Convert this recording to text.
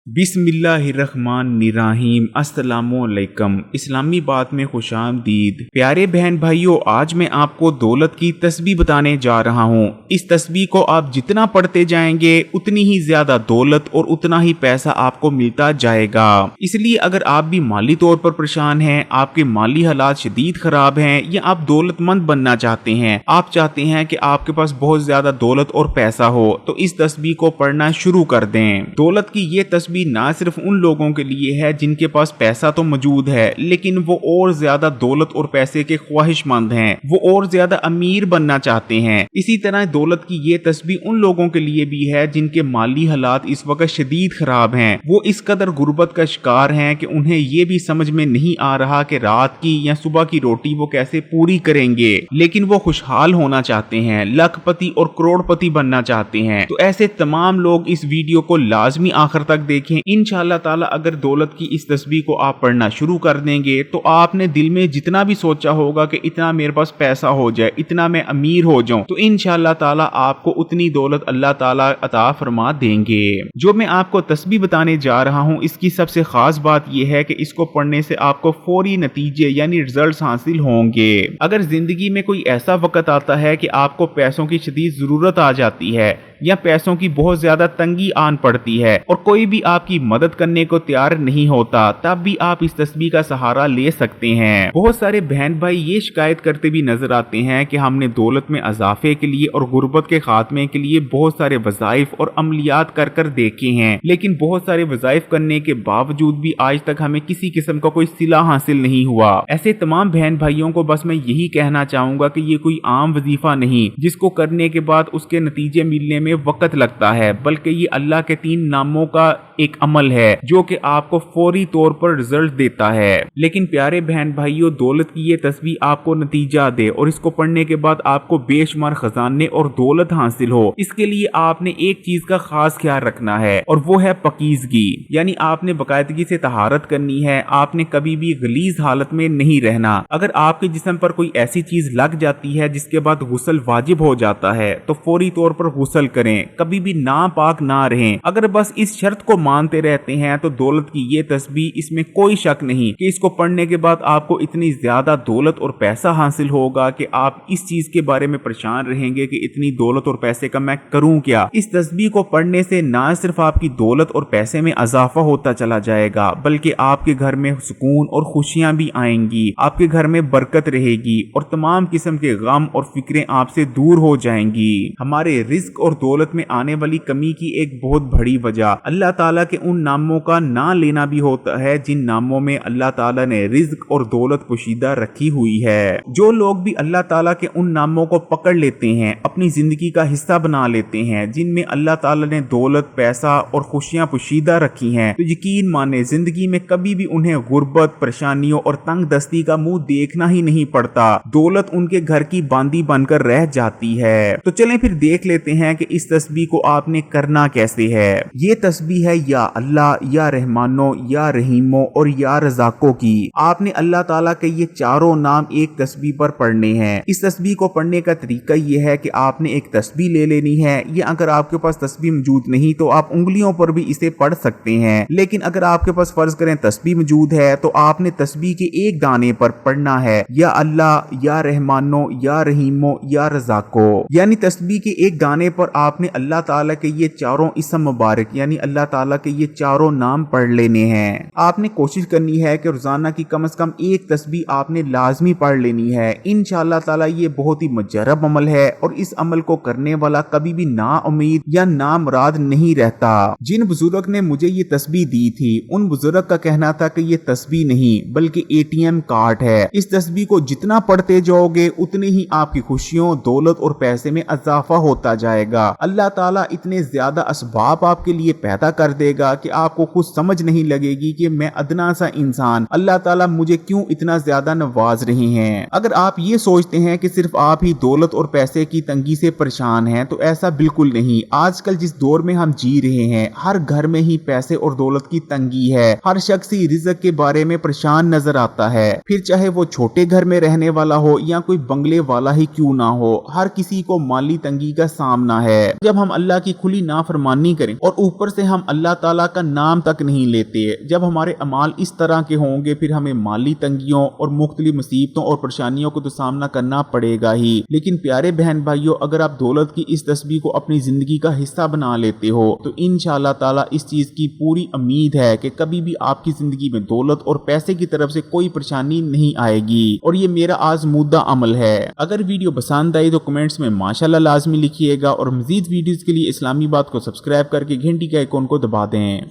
बिस्मिल्लाहिर्रहमानिर्रहीम। अस्सलामुअलैकुम। इस्लामी बात में खुश आमदीद। प्यारे बहन भाइयों, आज मैं आपको दौलत की तस्बीह बताने जा रहा हूँ। इस तस्बीह को आप जितना पढ़ते जाएंगे उतनी ही ज्यादा दौलत और उतना ही पैसा आपको मिलता जाएगा। इसलिए अगर आप भी माली तौर पर परेशान हैं, आपके माली हालात शदीद खराब हैं, या आप दौलतमंद बनना चाहते हैं, आप चाहते हैं कि आपके पास बहुत ज्यादा दौलत और पैसा हो, तो इस तस्बीह को पढ़ना शुरू कर दें। दौलत की ये तस्बीह ना सिर्फ उन लोगों के लिए है जिनके पास पैसा तो मौजूद है, लेकिन वो और ज्यादा दौलत और पैसे के ख्वाहिशमंद हैं, वो और ज्यादा अमीर बनना चाहते हैं। इसी तरह दौलत की ये तस्बीह उन लोगों के लिए भी है जिनके माली हालात इस वक्त शदीद खराब हैं। वो इस कदर गुर्बत का शिकार हैं कि उन्हें ये भी समझ में नहीं आ रहा कि रात की या सुबह की रोटी वो कैसे पूरी करेंगे, लेकिन वो खुशहाल होना चाहते हैं, लखपति और करोड़पति बनना चाहते हैं। तो ऐसे तमाम लोग इस वीडियो को लाजमी आखिर तक देखें। इंशाअल्लाह ताला अगर दौलत की इस तस्बीह को आप पढ़ना शुरू कर देंगे तो आपने दिल में जितना भी सोचा होगा कि इतना मेरे पास पैसा हो जाए, इतना मैं अमीर हो जाऊं, तो इंशाअल्लाह ताला आपको उतनी दौलत अल्लाह ताला अता फरमा देंगे। जो मैं आपको तस्बीह बताने जा रहा हूं, इसकी सबसे खास बात यह है कि इसको पढ़ने से आपको फौरी नतीजे यानी रिजल्ट्स हासिल होंगे। अगर जिंदगी में कोई ऐसा वक्त आता है कि आपको पैसों की शदीद जरूरत आ जाती है या पैसों की बहुत ज्यादा तंगी आन पड़ती है और कोई भी आपकी मदद करने को तैयार नहीं होता, तब भी आप इस तस्बीह का सहारा ले सकते हैं। बहुत सारे बहन भाई ये शिकायत करते भी नजर आते हैं कि हमने दौलत में इजाफे के लिए और गुर्बत के खात्मे के लिए बहुत सारे वज़ाइफ और अमलियात कर कर देखे हैं, लेकिन बहुत सारे वज़ाइफ करने के बावजूद भी आज तक हमें किसी किस्म का कोई सिला हासिल नहीं हुआ। ऐसे तमाम बहन भाइयों को बस मैं यही कहना चाहूंगा कि ये कोई आम वजीफा नहीं जिसको करने के बाद उसके नतीजे मिलने में वक्त लगता है, बल्कि ये अल्लाह के 3 नामों का एक अमल है जो कि आपको फौरी तौर पर रिजल्ट देता है। लेकिन प्यारे बहन भाइयों, दौलत की ये तस्बीह आपको नतीजा दे और इसको पढ़ने के बाद आपको बेशुमार खजाने और दौलत हासिल हो, इसके लिए आपने एक चीज का खास ख्याल रखना है और वो है पकीजगी। यानी आपने बाकायदगी से तहारत करनी है, आपने कभी भी गलीज हालत में नहीं रहना। अगर आपके जिस्म पर कोई ऐसी चीज लग जाती है जिसके बाद गुस्ल वाजिब हो जाता है तो फौरी तौर पर गुस्ल करें, कभी भी नापाक ना रहें। अगर बस इस शर्त को मानते रहते हैं तो दौलत की ये तस्बीह, इसमें कोई शक नहीं कि इसको पढ़ने के बाद आपको इतनी ज्यादा दौलत और पैसा हासिल होगा कि आप इस चीज के बारे में परेशान रहेंगे कि इतनी दौलत और पैसे का मैं करूं क्या। इस तस्बीह को पढ़ने से ना सिर्फ आपकी दौलत और पैसे में इजाफा होता चला जाएगा, बल्कि आपके घर में सुकून और खुशियां भी आएंगी, आपके घर में बरकत रहेगी और तमाम किस्म के गम और फिक्रें आपसे दूर हो जाएंगी। हमारे रिस्क और दौलत में आने वाली कमी की एक बहुत बड़ी वजह अल्लाह ताला के उन नामों का ना लेना भी होता है जिन नामों में अल्लाह ताला ने रिज्क और दौलत पोशीदा रखी हुई है। जो लोग भी अल्लाह ताला के उन नामों को पकड़ लेते हैं, अपनी जिंदगी का हिस्सा बना लेते हैं जिनमें अल्लाह ताला ने दौलत, पैसा और खुशियां पोशीदा रखी हैं, तो यकीन माने जिंदगी में कभी भी उन्हें गुर्बत, परेशानियों और तंग दस्ती का मुंह देखना ही नहीं पड़ता। दौलत उनके घर की बांदी बनकर रह जाती है। तो चलें फिर देख लेते हैं कि इस तस्बीह को आपने करना कैसे है। ये तस्बीह है या अल्लाह, या रहमानो, या रहीमो और या रज़ाको की। आपने अल्लाह ताला के ये चारों नाम एक तस्बीह पर पढ़ने हैं। इस तस्बीह को पढ़ने का तरीका ये है कि आपने एक तस्बीह ले लेनी है, या अगर आपके पास तस्बीह मौजूद नहीं तो आप उंगलियों पर भी इसे पढ़ सकते हैं। लेकिन अगर आपके पास फर्ज करें तस्बीह मौजूद है तो आपने तस्बीह के एक दाने पर पढ़ना है या अल्लाह, या रहमानो, या रहीमो, या रज़ाको। यानी तस्बीह के एक दाने पर आपने अल्लाह ताला के ये चारों इस्म मुबारक यानी अल्लाह ताला के ये चारों नाम पढ़ लेने हैं। आपने कोशिश करनी है कि रोजाना की कम से कम एक तस्बीह आपने लाजमी पढ़ लेनी है। इंशाअल्लाह ताला ये बहुत ही मुजर्रब अमल है और इस अमल को करने वाला कभी भी ना उम्मीद या ना मुराद नहीं रहता। जिन बुजुर्ग ने मुझे ये तस्बीह दी थी, उन बुजुर्ग का कहना था कि ये तस्बीह नहीं बल्कि ATM कार्ड है। इस तस्बीह को जितना पढ़ते जाओगे उतनी ही आपकी खुशियों, दौलत और पैसे में इजाफा होता जाएगा। अल्लाह ताला इतने ज्यादा असबाब आपके लिए पैदा कर देगा कि आपको खुद समझ नहीं लगेगी कि मैं अदना सा इंसान, अल्लाह ताला मुझे क्यों इतना ज्यादा नवाज रहे हैं। अगर आप ये सोचते हैं कि सिर्फ आप ही दौलत और पैसे की तंगी से परेशान हैं, तो ऐसा बिल्कुल नहीं। आजकल जिस दौर में हम जी रहे हैं, हर घर में ही पैसे और दौलत की तंगी है। हर शख्स ही रिज़्क के बारे में परेशान नजर आता है, फिर चाहे वो छोटे घर में रहने वाला हो या कोई बंगले वाला ही क्यों ना हो, हर किसी को माली तंगी का सामना है। ہے। جب ہم اللہ کی کھلی نافرمانی کریں اور اوپر سے ہم اللہ تعالیٰ کا نام تک نہیں لیتے، جب ہمارے اعمال اس طرح کے ہوں گے، پھر ہمیں مالی تنگیوں اور مختلف مصیبتوں اور پریشانیوں کو تو سامنا کرنا پڑے گا ہی۔ لیکن پیارے بہن بھائیوں، اگر آپ دولت کی اس تسبیح کو اپنی زندگی کا حصہ بنا لیتے ہو تو انشاءاللہ تعالیٰ اس چیز کی پوری امید ہے کہ کبھی بھی آپ کی زندگی میں دولت اور پیسے کی طرف سے کوئی پریشانی نہیں آئے گی، اور یہ میرا آزمودہ عمل ہے۔ اگر ویڈیو پسند آئی تو کمنٹس میں ماشاءاللہ لازمی لکھیے گا، اور مزید ویڈیوز کے لیے اسلامی بات کو سبسکرائب کر کے گھنٹی کے آئیکن کو دبا دیں۔